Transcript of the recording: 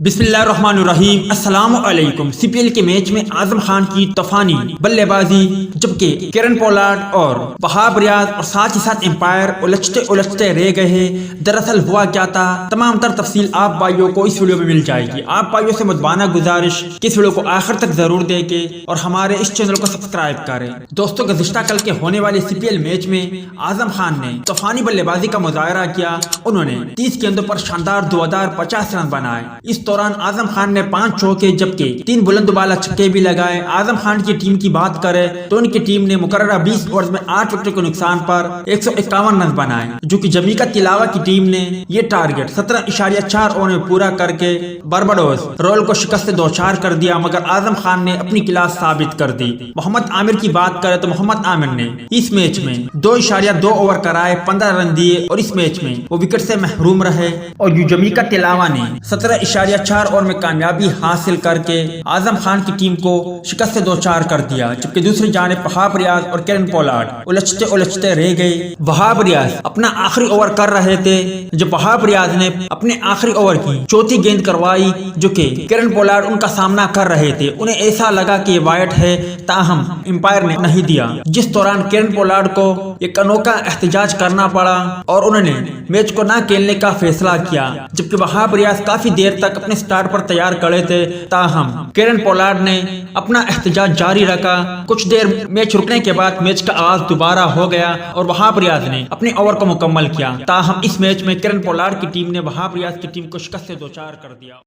बिस्मिल्लाहिर्रहमानिर्रहीम। अस्सलाम वालेकुम। सीपीएल के मैच में आजम खान की तूफानी बल्लेबाजी, जबकि किरण पोलार्ड और वहाब रियाज और साथ ही साथ एम्पायर उलझते उलझते रह गए हैं। दरअसल हुआ क्या था, तमाम तर तफसील आप भाइयों को इस वीडियो में मिल जाएगी। आप भाइयों से मुद्बाना गुजारिश कि इस वीडियो को आखिर तक जरूर देखें और हमारे इस चैनल को सब्सक्राइब करें। दोस्तों, गुज़िश्ता कल के होने वाले सीपीएल मैच में आजम खान ने तूफानी बल्लेबाजी का मुजाहरा किया। उन्होंने 30 गेंदों पर शानदार 2050 रन बनाए। इस दौरान आजम खान ने 5 चौके जबकि 3 बुलंदबाला छक्के भी लगाए। आजम खान की टीम की बात करें तो उनकी टीम ने मुकर्ररा 20 ओवर्स में 8 विकेट के नुकसान पर 151 रन बनाए, जो कि जमीका तिलावा की टीम ने ये टारगेट 17.4 ओवर में पूरा करके बारबाडोस रॉयल को शिकस्त 2-4 कर दिया। मगर आजम खान ने अपनी क्लास साबित कर दी। मोहम्मद आमिर की बात करें तो मोहम्मद आमिर ने इस मैच में 2.2 ओवर कराए, 15 रन दिए और इस मैच में वो विकेट से महरूम रहे। और जमीका तिलावा ने 17.4 ओवर में कामयाबी हासिल करके आजम खान की टीम को शिकस्त 2-4 कर दिया। जबकि दूसरी जानिब वहाब रियाज और किरण पोलार्ड उलझते उलझते रह गए। वहाब रियाज अपना आखिरी ओवर कर रहे थे जब वहाब रियाज ने अपने आखिरी ओवर की चौथी गेंद करवाई, जो कि किरण पोलार्ड उनका सामना कर रहे थे। उन्हें ऐसा लगा कि वाइड है, ताहम एम्पायर ने नहीं दिया, जिस दौरान किरण पोलार्ड को एक अनोखा एहतजाज करना पड़ा और उन्होंने मैच को न खेलने का फैसला किया। जबकि वहाब रियाज काफी देर तक अपने स्टार्ट पर तैयार खड़े थे, ताहम किरण पोलार्ड ने अपना एहतजाज जारी रखा। कुछ देर मैच रुकने के बाद मैच का आगाज दोबारा हो गया और वहाब रियाज ने अपने ओवर को मुकम्मल किया। ताहम इस मैच में किरण पोलार्ड की टीम ने वहाब रियाज की टीम को शिकस्त 2-4 कर दिया।